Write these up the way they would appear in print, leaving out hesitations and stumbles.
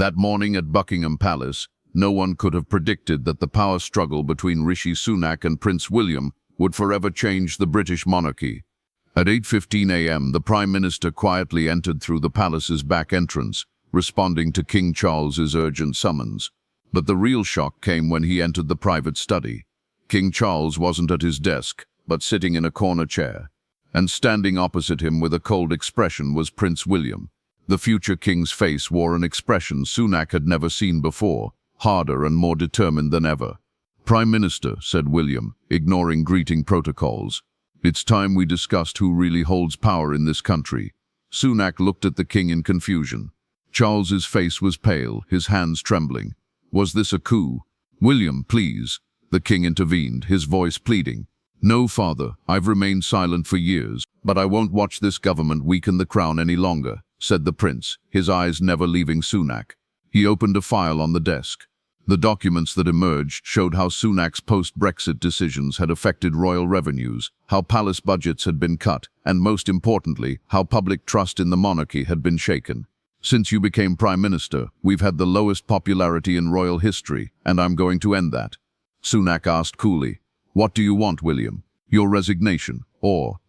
That morning at Buckingham Palace, no one could have predicted that the power struggle between Rishi Sunak and Prince William would forever change the British monarchy. At 8:15 a.m., the Prime Minister quietly entered through the palace's back entrance, responding to King Charles's urgent summons. But the real shock came when he entered the private study. King Charles wasn't at his desk, but sitting in a corner chair. And standing opposite him with a cold expression was Prince William. The future king's face wore an expression Sunak had never seen before, harder and more determined than ever. "Prime Minister," said William, ignoring greeting protocols, "it's time we discussed who really holds power in this country." Sunak looked at the king in confusion. Charles's face was pale, his hands trembling. Was this a coup? "William, please," the king intervened, his voice pleading. "No, father, I've remained silent for years, but I won't watch this government weaken the crown any longer," said the prince, his eyes never leaving Sunak. He opened a file on the desk. The documents that emerged showed how Sunak's post-Brexit decisions had affected royal revenues, how palace budgets had been cut, and most importantly, how public trust in the monarchy had been shaken. "Since you became Prime Minister, we've had the lowest popularity in royal history, and I'm going to end that." Sunak asked coolly, "What do you want, William? Your resignation?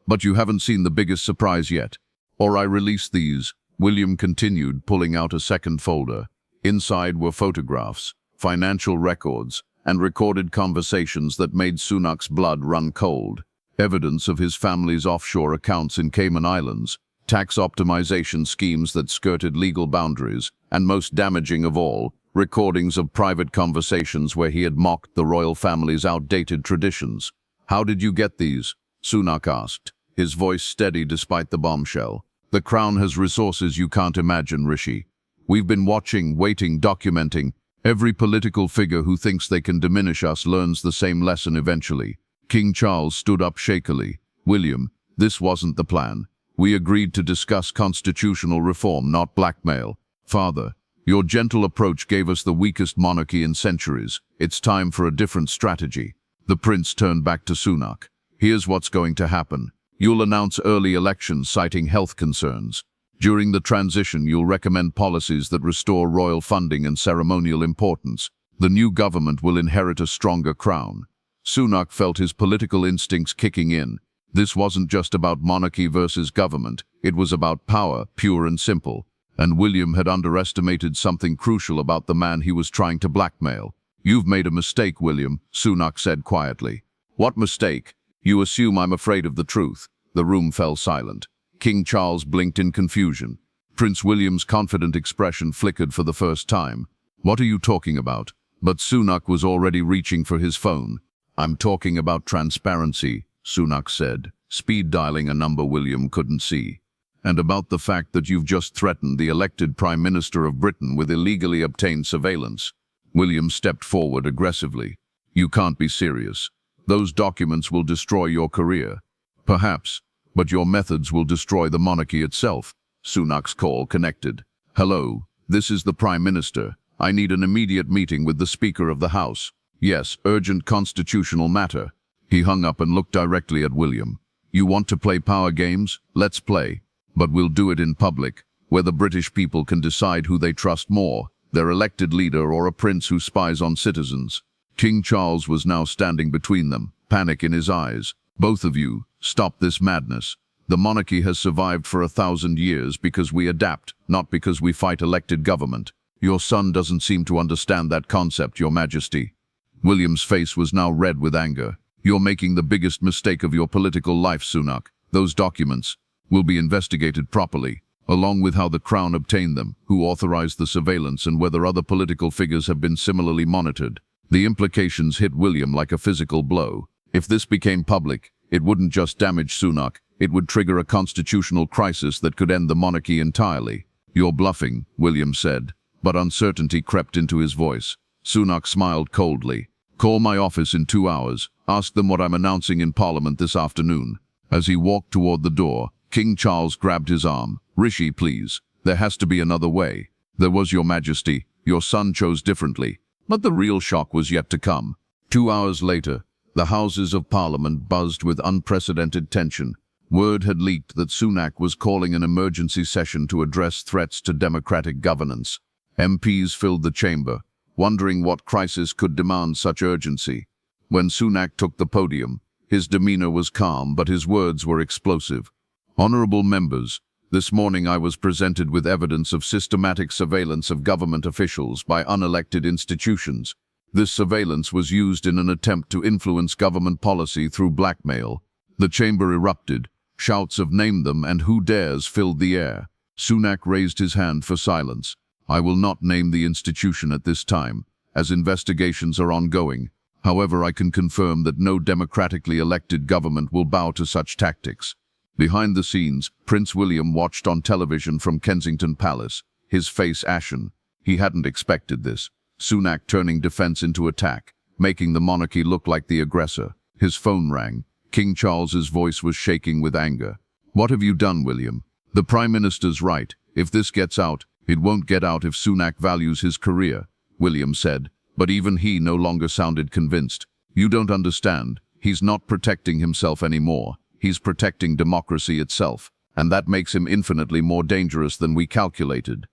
But you haven't seen the biggest surprise yet. Or I release these," William continued, pulling out a second folder. Inside were photographs, financial records, and recorded conversations that made Sunak's blood run cold. Evidence of his family's offshore accounts in Cayman Islands, tax optimization schemes that skirted legal boundaries, and most damaging of all, recordings of private conversations where he had mocked the royal family's outdated traditions. "How did you get these?" Sunak asked, his voice steady despite the bombshell. "The crown has resources you can't imagine, Rishi. We've been watching, waiting, documenting. Every political figure who thinks they can diminish us learns the same lesson eventually." King Charles stood up shakily. "William, this wasn't the plan. We agreed to discuss constitutional reform, not blackmail. Father, your gentle approach gave us the weakest monarchy in centuries. It's time for a different strategy." The prince turned back to Sunak. "Here's what's going to happen. You'll announce early elections citing health concerns. During the transition, you'll recommend policies that restore royal funding and ceremonial importance. The new government will inherit a stronger crown." Sunak felt his political instincts kicking in. This wasn't just about monarchy versus government. It was about power, pure and simple. And William had underestimated something crucial about the man he was trying to blackmail. "You've made a mistake, William," Sunak said quietly. "What mistake? You assume I'm afraid of the truth." The room fell silent. King Charles blinked in confusion. Prince William's confident expression flickered for the first time. "What are you talking about?" But Sunak was already reaching for his phone. "I'm talking about transparency," Sunak said, speed dialing a number William couldn't see. "And about the fact that you've just threatened the elected Prime Minister of Britain with illegally obtained surveillance." William stepped forward aggressively. "You can't be serious. Those documents will destroy your career." "Perhaps, but your methods will destroy the monarchy itself." Sunak's call connected. "Hello, this is the Prime Minister. I need an immediate meeting with the Speaker of the House." "Yes, urgent constitutional matter." He hung up and looked directly at William. "You want to play power games? Let's play. But we'll do it in public, where the British people can decide who they trust more, their elected leader or a prince who spies on citizens." King Charles was now standing between them, panic in his eyes. "Both of you, stop this madness. The monarchy has survived for 1,000 years because we adapt, not because we fight elected government. Your son doesn't seem to understand that concept, Your Majesty." William's face was now red with anger. "You're making the biggest mistake of your political life, Sunak. Those documents will be investigated properly, along with how the Crown obtained them, who authorized the surveillance, and whether other political figures have been similarly monitored." The implications hit William like a physical blow. If this became public, it wouldn't just damage Sunak, it would trigger a constitutional crisis that could end the monarchy entirely. "You're bluffing," William said, but uncertainty crept into his voice. Sunak smiled coldly. "Call my office in 2 hours. Ask them what I'm announcing in Parliament this afternoon." As he walked toward the door, King Charles grabbed his arm. "Rishi, please. There has to be another way." "There was, Your Majesty. Your son chose differently." But the real shock was yet to come. 2 hours later, the Houses of Parliament buzzed with unprecedented tension. Word had leaked that Sunak was calling an emergency session to address threats to democratic governance. MPs filled the chamber, wondering what crisis could demand such urgency. When Sunak took the podium, his demeanor was calm, but his words were explosive. Honorable members, this morning I was presented with evidence of systematic surveillance of government officials by unelected institutions. This surveillance was used in an attempt to influence government policy through blackmail. The chamber erupted. Shouts of "Name them" and "Who dares" filled the air. Sunak raised his hand for silence. I will not name the institution at this time, as investigations are ongoing. However, I can confirm that no democratically elected government will bow to such tactics. Behind the scenes, Prince William watched on television from Kensington Palace, his face ashen. He hadn't expected this. Sunak turning defense into attack, making the monarchy look like the aggressor. His phone rang. King Charles's voice was shaking with anger. What have you done, William? The Prime Minister's right. If this gets out, it won't get out if Sunak values his career, William said, but even he no longer sounded convinced. You don't understand. He's not protecting himself anymore. He's protecting democracy itself, and that makes him infinitely more dangerous than we calculated.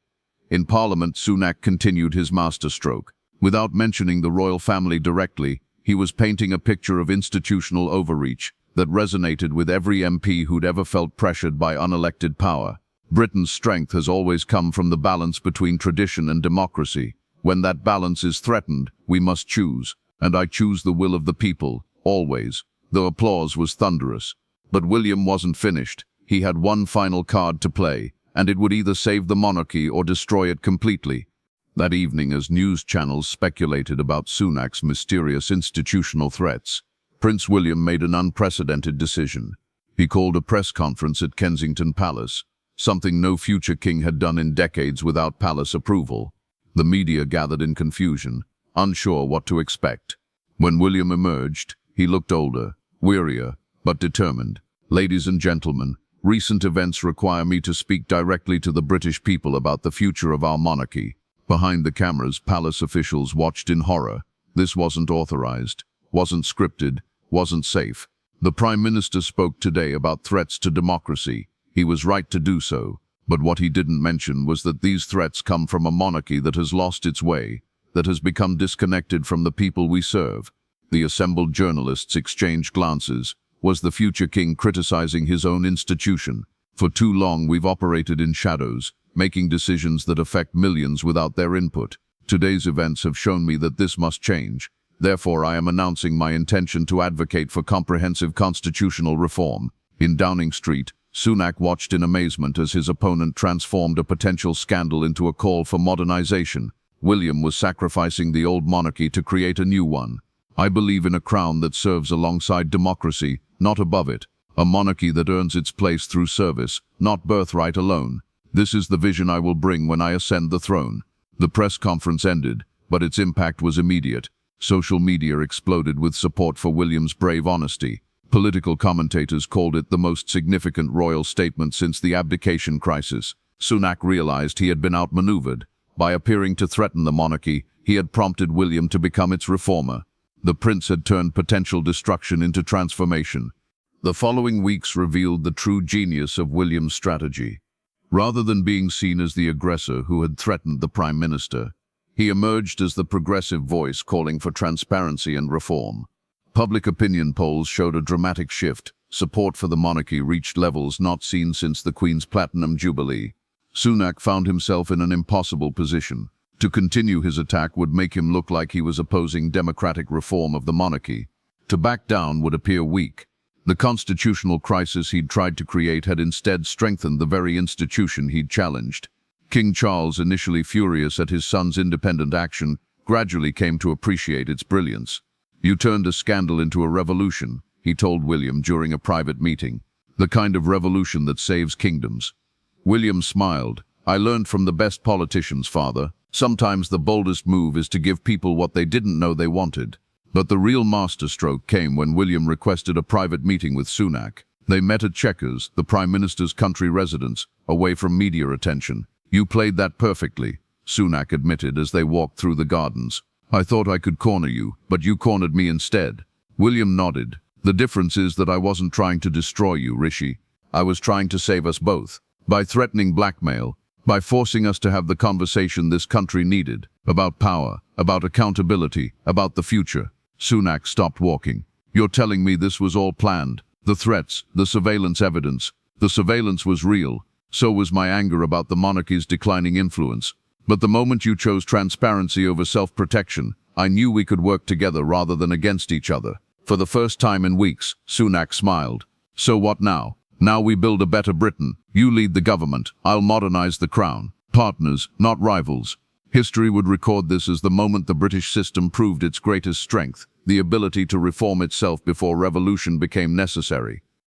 In Parliament, Sunak continued his masterstroke. Without mentioning the royal family directly, he was painting a picture of institutional overreach that resonated with every MP who'd ever felt pressured by unelected power. Britain's strength has always come from the balance between tradition and democracy. When that balance is threatened, we must choose, and I choose the will of the people, always. The applause was thunderous. But William wasn't finished. He had one final card to play, and it would either save the monarchy or destroy it completely. That evening, as news channels speculated about Sunak's mysterious institutional threats, Prince William made an unprecedented decision. He called a press conference at Kensington Palace, something no future king had done in decades without palace approval. The media gathered in confusion, unsure what to expect. When William emerged, he looked older, wearier, but determined. Ladies and gentlemen, recent events require me to speak directly to the British people about the future of our monarchy. Behind the cameras, palace officials watched in horror. This wasn't authorized, wasn't scripted, wasn't safe. The Prime Minister spoke today about threats to democracy. He was right to do so, but what he didn't mention was that these threats come from a monarchy that has lost its way, that has become disconnected from the people we serve. The assembled journalists exchanged glances. Was the future king criticizing his own institution? For too long we've operated in shadows, making decisions that affect millions without their input. Today's events have shown me that this must change. Therefore, I am announcing my intention to advocate for comprehensive constitutional reform. In Downing Street, Sunak watched in amazement as his opponent transformed a potential scandal into a call for modernization. William was sacrificing the old monarchy to create a new one. I believe in a crown that serves alongside democracy, not above it. A monarchy that earns its place through service, not birthright alone. This is the vision I will bring when I ascend the throne. The press conference ended, but its impact was immediate. Social media exploded with support for William's brave honesty. Political commentators called it the most significant royal statement since the abdication crisis. Sunak realized he had been outmaneuvered. By appearing to threaten the monarchy, he had prompted William to become its reformer. The prince had turned potential destruction into transformation. The following weeks revealed the true genius of William's strategy. Rather than being seen as the aggressor who had threatened the Prime Minister, he emerged as the progressive voice calling for transparency and reform. Public opinion polls showed a dramatic shift. Support for the monarchy reached levels not seen since the Queen's Platinum Jubilee. Sunak found himself in an impossible position. To continue his attack would make him look like he was opposing democratic reform of the monarchy. To back down would appear weak. The constitutional crisis he'd tried to create had instead strengthened the very institution he'd challenged. King Charles, initially furious at his son's independent action, gradually came to appreciate its brilliance. You turned a scandal into a revolution, he told William during a private meeting. The kind of revolution that saves kingdoms. William smiled. I learned from the best politicians, father. Sometimes the boldest move is to give people what they didn't know they wanted. But the real masterstroke came when William requested a private meeting with Sunak. They met at Chequers, the Prime Minister's country residence, away from media attention. You played that perfectly, Sunak admitted as they walked through the gardens. I thought I could corner you, but you cornered me instead. William nodded. The difference is that I wasn't trying to destroy you, Rishi. I was trying to save us both. By threatening blackmail, by forcing us to have the conversation this country needed, about power, about accountability, about the future. Sunak stopped walking. You're telling me this was all planned? The threats, the surveillance evidence. The surveillance was real. So was my anger about the monarchy's declining influence. But the moment you chose transparency over self-protection, I knew we could work together rather than against each other. For the first time in weeks, Sunak smiled. So what now? Now we build a better Britain. You lead the government. I'll modernize the crown. Partners, not rivals. History would record this as the moment the British system proved its greatest strength, the ability to reform itself before revolution became necessary.